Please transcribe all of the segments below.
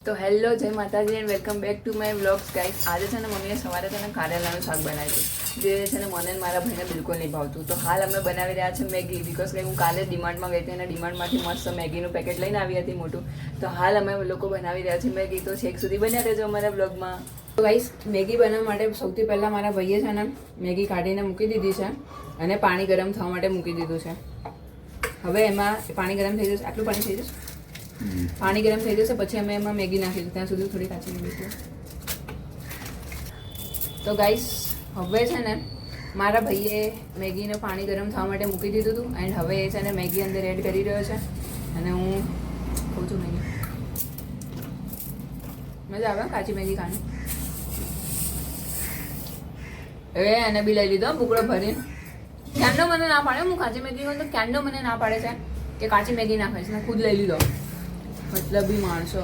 તો હેલો જય માતાજી and welcome back to my vlogs guys. આજે છે ને મમ્મીએ સવારે છે ને કારેલાનું શાક બનાવ્યું જે છે ને મને મારા ભાઈને બિલકુલ નહીં ભાવતું. તો હાલ અમે બનાવી રહ્યા છે મેગી, બિકોઝ કે હું કાલે ડીમાર્ટમાં ગઈ હતી અને ડીમાર્ટમાંથી મસ્ત મેગીનું પેકેટ લઈને આવી હતી મોટું. તો હાલ અમે લોકો બનાવી રહ્યા છીએ મેગી. તો છેક સુધી બન્યા રહેજો અમારા વ્લોગમાં. તો ગાઈસ મેગી બનાવવા માટે સૌથી પહેલાં મારા ભાઈએ છે ને મેગી કાઢીને મૂકી દીધી છે અને પાણી ગરમ થવા માટે મૂકી દીધું છે. હવે એમાં પાણી ગરમ થઈ જશે, આટલું પાણી થઈ જશે, પાણી ગરમ થઈ જશે પછી અમે એમાં મેગી નાખીશું. ત્યાં સુધી થોડી કાચી મેગી. તો ગાઈસ હવે છે ને મારા ભાઈએ મેગીને પાણી ગરમ થવા માટે મૂકી દીધું હતું એન્ડ હવે એ છે ને મેગી અંદર એડ કરી રહ્યો છે અને હું ખાઉં છું મેગી. મજા આવે કાચી મેગી ખાવાની. હવે એને બી લઈ લીધો બુકડો ભરીને. ક્યાંનો મને ના પાડે, હું કાચી મેગી ખાઉં તો ક્યાંનો મને ના પાડે છે કે કાચી મેગી ના ખાઈશ ને ખુદ લઈ લીધો. મતલબી માણસો.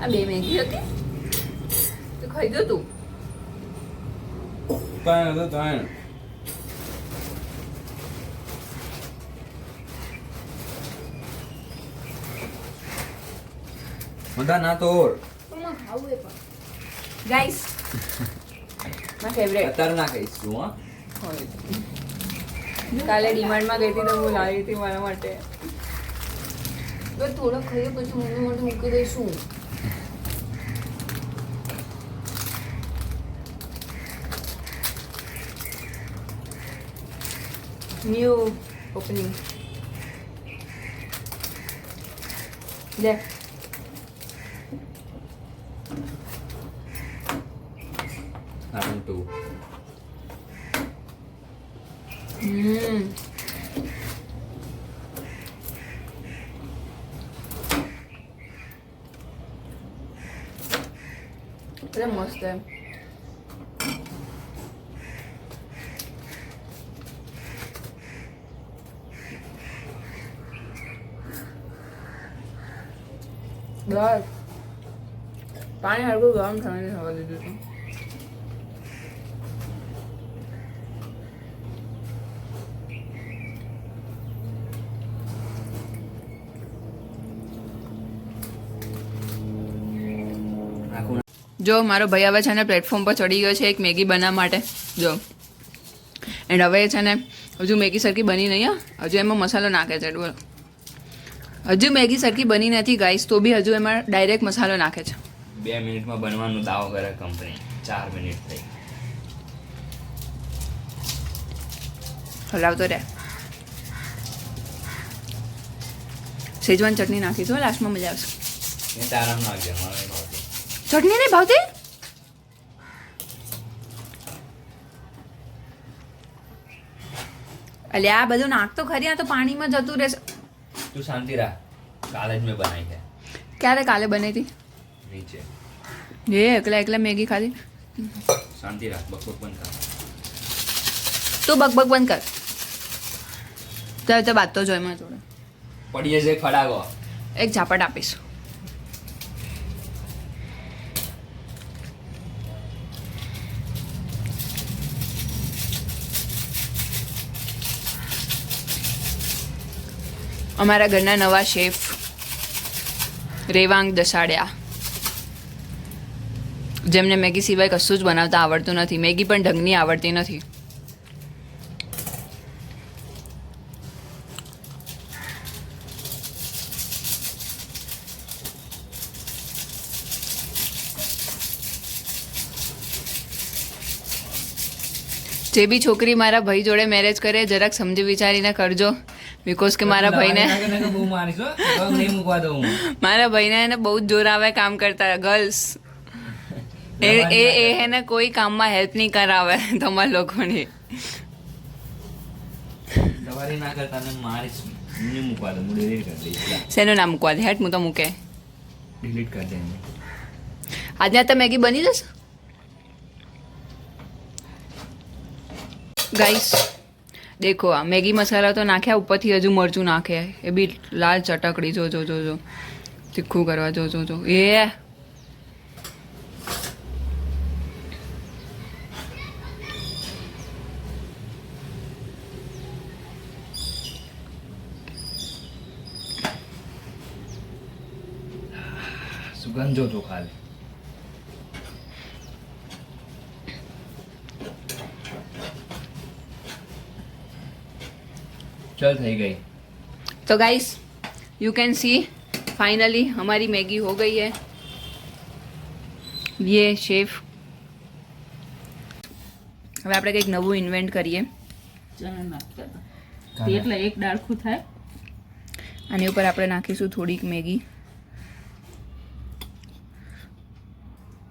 આ બે મેગી હતી તો ખાઈ ગયો તું. મજા ના તોડ ખાવું એ પણ ગાઈસ માય ફેવરેટ. અત્યારે ના ખાઈશ તું. હા કાલે ડીમાર્ટમાં ગઈ હતી તો હું લાવી હતી મારા માટે. થોડો ખાઈએ પછી મમ્મી માટે મૂકી દઈશું. ન્યૂ ઓપનિંગ લે. કારણ તું મસ્ત એમ. બસ પાણી હળવું ગરમ થવાની થવા દીધું હતું. જો મારો ભાઈ હવે છે ને પ્લેટફોર્મ પર ચડી ગયો છે એક મેગી બનાવવા માટે. જો એન્ડ હવે છે ને હજુ મેગી સરખી બની નહીં. હજુ એમાં મસાલો નાખે છે. બોલો હજુ મેગી સરખી બની નથી ગાઈસ, તો બી હજુ એમાં ડાયરેક્ટ મસાલો નાખે છે. 2 મિનિટમાં બનવાનું દાવો કરે કંપની. 4 મિનિટ થઈ. હલાવતો રહે. સેજવાન ચટણી નાખીશું લાસ્ટમાં, મજા આવશે. એ તારામ નાખજે, મારે નહીં ભાવતી. ચટણી નહીં ભાવતી? અલે આ બધું નાખ તો ખરી, આ તો પાણીમાં જતું રહેશે. તું શાંતિ રાખ, કાલે જ મેં બનાવી છે. ક્યારે કાલે બની હતી? નીચે એ એકલા એકલા મેગી ખાધી. શાંતિ રાખ, બકબક બંધ કર. તું બકબક બંધ કર. ચાલ તો બાત તો જોઈ માં જોડે પડીએ છે ખડાગો. એક ઝાપટ આપીશ. અમારા ઘરના નવા શેફ રેવાંગ દસાડ્યા, જેમને મેગી સિવાય કશું જ બનાવતા આવડતું નથી. મેગી પણ ઢંગની આવડતી નથી. જે બી છોકરી મારા ભાઈ જોડે મેરેજ કરે જરાક સમજી વિચારીને કરજો, બિકોઝ કે મારા ભાઈને બહુ મારીશ હો, તો નહીં મૂકવા દઉં હું. મારા ભાઈને એને બહુ જ જોર આવે કામ કરતા. ગર્લ્સ એ એને કોઈ કામમાં હેલ્પ નહીં કરાવે તમારા લોકોની. સવારી ના કરતા ને મારીશ. નહીં મૂકવા દઉં, હું ડિલીટ કરી દઈશ. શેનું નામ મૂકવા દે? હેટ હું તો મૂકે. ડિલીટ કરી દે. આજના તો મેગી બની જશે ગાઈસ. દેખો આ મેગી મસાલા તો નાખ્યા, ઉપરથી હજુ મરચું નાખે, એ બી લાલ ચટકડી. જો જો જો જો તીખું કરવા. જો જો જો એ ગંજો તો ખાલી चल થઈ ગઈ तो guys you can see finally हमारी मैगी हो गई है ये शेफ હવે આપણે કંઈક નવું ઇન્વેન્ટ કરીએ ચણા નાખતા હતા એટલે એક ડાળખું થાય આની ઉપર આપણે નાખીશું થોડીક મેગી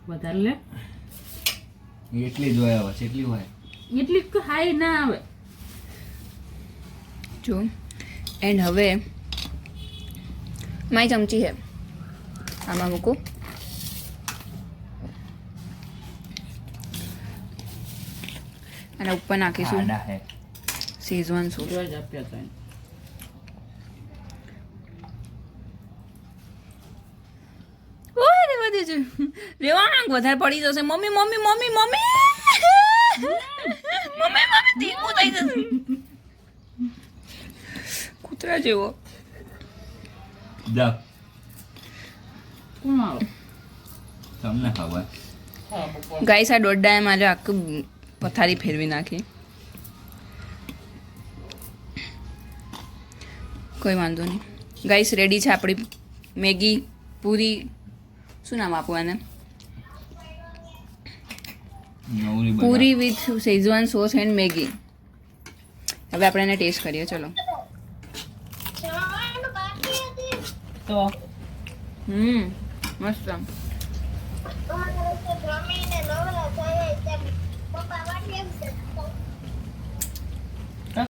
વધારે લે એટલી જ હોય હવે કેટલી હોય એટલી હાઈ ના આવે જો એન્ડ હવે મારી ચમચી છે આમાં મૂકું અને ઉપર નાખીશું આડા હે શેઝવાન સોસ જોઈ જ આપ્યા હતા એને. ઓય રે બધે છે રેવાંગ વધારે પડી જશે mummy mummy mummy mummy mummy mummy તીખું થઈ જશે કૂતરા જેવો જા કોણ આવે તમને ખબર હા બપોર ગાઈસ આ દોડડાએ મારે આખું પથારી ફેરવી નાખી કોઈ વાંધો નહીં ગાઈસ રેડી છે આપણી મેગી પૂરી શું નામ આપવું આને નવરી બના puri with schezwan sauce and Maggi હવે આપણે એને ટેસ્ટ કરીએ ચલો તો મસ્ત